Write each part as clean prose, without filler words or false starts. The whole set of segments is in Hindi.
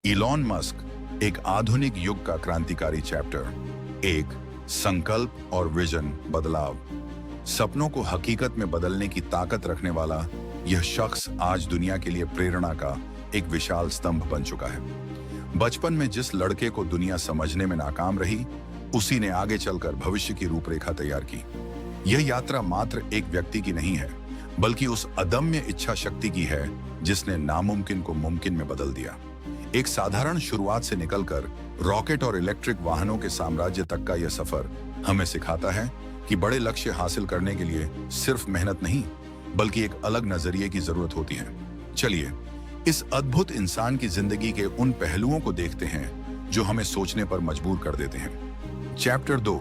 इलॉन मस्क एक आधुनिक युग का क्रांतिकारी चैप्टर। एक संकल्प और विजन बदलाव। सपनों को हकीकत में बदलने की ताकत रखने वाला यह शख्स आज दुनिया के लिए प्रेरणा का एक विशाल स्तंभ बन चुका है। बचपन में जिस लड़के को दुनिया समझने में नाकाम रही, उसी ने आगे चलकर भविष्य की रूपरेखा तैयार की। यह यात्रा मात्र एक व्यक्ति की नहीं है, बल्कि उस अदम्य इच्छा शक्ति की है जिसने नामुमकिन को मुमकिन में बदल दिया। एक साधारण शुरुआत से निकलकर रॉकेट और इलेक्ट्रिक वाहनों के साम्राज्य तक का यह सफर हमें सिखाता है कि बड़े लक्ष्य हासिल करने के लिए सिर्फ मेहनत नहीं, बल्कि एक अलग नजरिए की जरूरत होती है। चलिए इस अद्भुत इंसान की जिंदगी के उन पहलुओं को देखते हैं जो हमें सोचने पर मजबूर कर देते हैं। चैप्टर 2,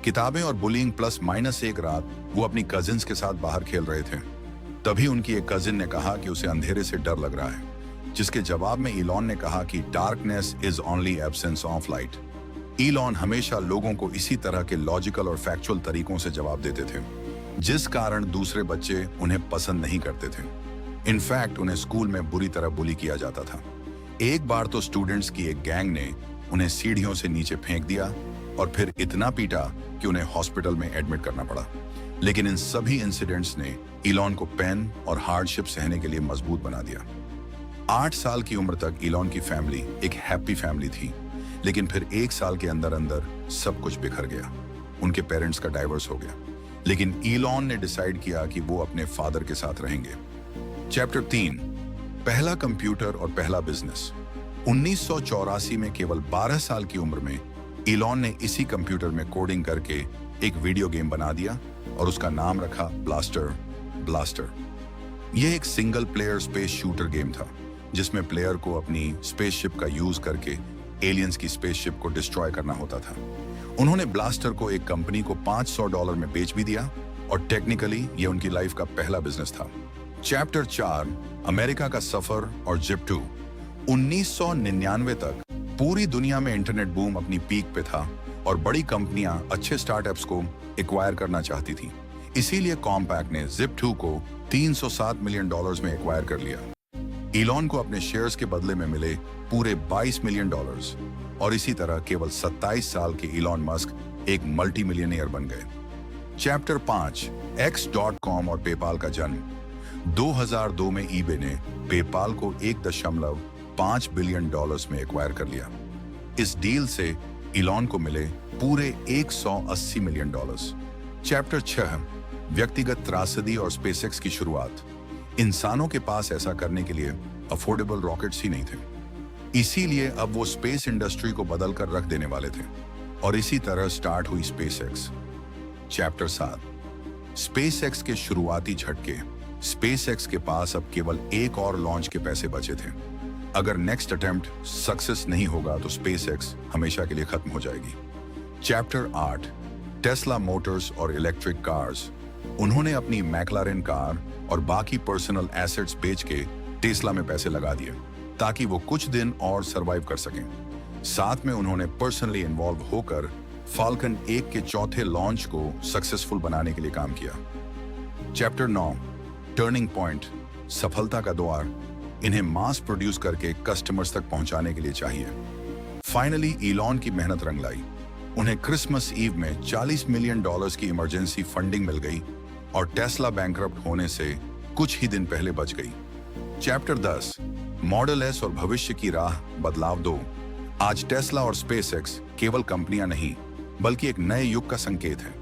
किताबें और बुलिंग प्लस माइनस। एक रात वो अपनी कजिन्स के साथ बाहर खेल रहे थे। तभी उनकी एक कजिन ने कहा कि उसे अंधेरे से डर लग रहा है, जिसके जवाब में इलॉन ने कहा कि darkness is only absence of light. Elon हमेशा लोगों को इसी तरह के लॉजिकल और फैक्चुअल तरीकों से जवाब देते थे, जिस कारण दूसरे बच्चे उन्हें पसंद नहीं करते थे। इनफैक्ट उन्हें स्कूल में बुरी तरह बुली किया जाता था। एक बार तो स्टूडेंट्स की एक गैंग ने उन्हें सीढ़ियों से नीचे फेंक दिया और फिर इतना पीटा कि उन्हें हॉस्पिटल में एडमिट करना पड़ा। लेकिन इन सभी इंसिडेंट्स ने इलॉन को पेन और हार्डशिप सहने के लिए मजबूत बना दिया। 8 साल की उम्र तक इलॉन की फैमिली एक हैप्पी फैमिली थी, लेकिन फिर 1 साल के अंदर अंदर सब कुछ बिखर गया। उनके पेरेंट्स का डाइवोर्स हो गया, लेकिन इलॉन ने डिसाइड किया कि वो अपने फादर के साथ रहेंगे। चैप्टर 3, पहला कंप्यूटर और पहला बिजनेस। 1984 में केवल 12 साल की उम्र में इलॉन ने इसी कंप्यूटर में कोडिंग करके एक वीडियो गेम बना दिया और उसका नाम रखा ब्लास्टर। यह एक single player space shooter game था, जिसमें प्लेयर को अपनी स्पेसशिप का यूज करके एलियंस की स्पेसशिप को डिस्ट्रॉय करना होता था। उन्होंने ब्लास्टर को एक कंपनी को $500 में बेच भी दिया और टेक्निकली यह उनकी लाइफ का पहला बिजनेस था। चैप्टर 4, अमेरिका का सफर और जिप2। 1999 तक पूरी दुनिया में इंटरनेट बूम अपनी पीक पे था और बड़ी कंपनियां अच्छे स्टार्टअप्स को एक्वायर करना चाहती थी। इसीलिए कॉम्पैक्ट ने जिप2 को $307 मिलियन में एक्वायर कर लिया। इलॉन को अपने शेयर्स के बदले में मिले पूरे $22 मिलियन और इसी तरह केवल 27 साल के इलॉन मस्क एक मल्टी मिलियनियर बन गए। चैप्टर 5, X.com और पेपाल का जन्म। 2002 में ईबे ने पेपाल को $1.5 बिलियन में एक्वायर कर लिया। इस डील से इलॉन को मिले पूरे $180 मिलियन। चैप्टर 6, व्यक्तिगत त्रासदी और स्पेसएक्स की शुरुआत। इंसानों के पास ऐसा करने के लिए अफोर्डेबल रॉकेट्स ही नहीं थे, इसीलिए अब वो स्पेस इंडस्ट्री को बदल कर रख देने वाले थे और इसी तरह स्टार्ट हुई स्पेसएक्स। चैप्टर 7, स्पेसएक्स के शुरुआती झटके। स्पेसएक्स के पास अब केवल एक और लॉन्च के पैसे बचे थे। अगर नेक्स्ट अटेम्प्ट सक्सेस नहीं होगा तो स्पेसएक्स हमेशा के लिए खत्म हो जाएगी। चैप्टर 8, टेस्ला मोटर्स और इलेक्ट्रिक कार्स। उन्होंने अपनी मैक्लारेन कार और बाकी पर्सनल एसेट्स बेच के टेस्ला में पैसे लगा दिए ताकि वो कुछ दिन और सरवाइव कर सकें। साथ में उन्होंने पर्सनली इन्वॉल्व होकर फाल्कन 1 के चौथे लॉन्च को सक्सेसफुल बनाने के लिए काम किया। चैप्टर 9, टर्निंग पॉइंट, सफलता का द्वार। इन्हें मास प्रोड्यूस करके कस्टमर्स तक पहुंचाने के लिए चाहिए। फाइनली इलॉन की मेहनत रंग लाई। उन्हें क्रिसमस ईव में $40 मिलियन की इमरजेंसी फंडिंग मिल गई और टेस्ला बैंकरप्ट होने से कुछ ही दिन पहले बच गई। चैप्टर 10, मॉडल एस और भविष्य की राह बदलाव 2। आज टेस्ला और स्पेसएक्स केवल कंपनियां नहीं, बल्कि एक नए युग का संकेत है।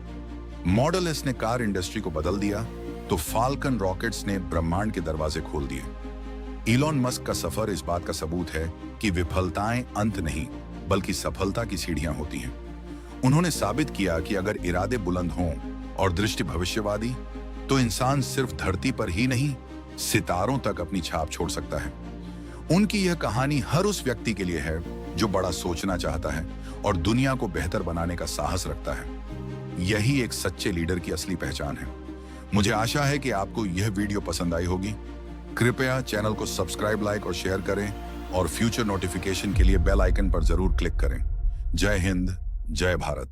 मॉडल एस ने कार इंडस्ट्री को बदल दिया तो फाल्कन रॉकेट्स ने ब्रह्मांड के दरवाजे खोल दिए। इलॉन मस्क का सफर इस बात का सबूत है कि विफलताएं अंत नहीं, बल्कि सफलता की सीढ़ियां होती हैं। उन्होंने साबित किया कि अगर इरादे बुलंद हों और दृष्टि भविष्यवादी, तो इंसान सिर्फ धरती पर ही नहीं, सितारों तक अपनी छाप छोड़ सकता है। उनकी यह कहानी हर उस व्यक्ति के लिए है जो बड़ा सोचना चाहता है और दुनिया को बेहतर बनाने का साहस रखता है। यही एक सच्चे लीडर की असली पहचान है। मुझे आशा है कि आपको यह वीडियो पसंद आई होगी। कृपया चैनल को सब्सक्राइब, लाइक और शेयर करें और फ्यूचर नोटिफिकेशन के लिए बेल आइकन पर जरूर क्लिक करें। जय हिंद, जय भारत।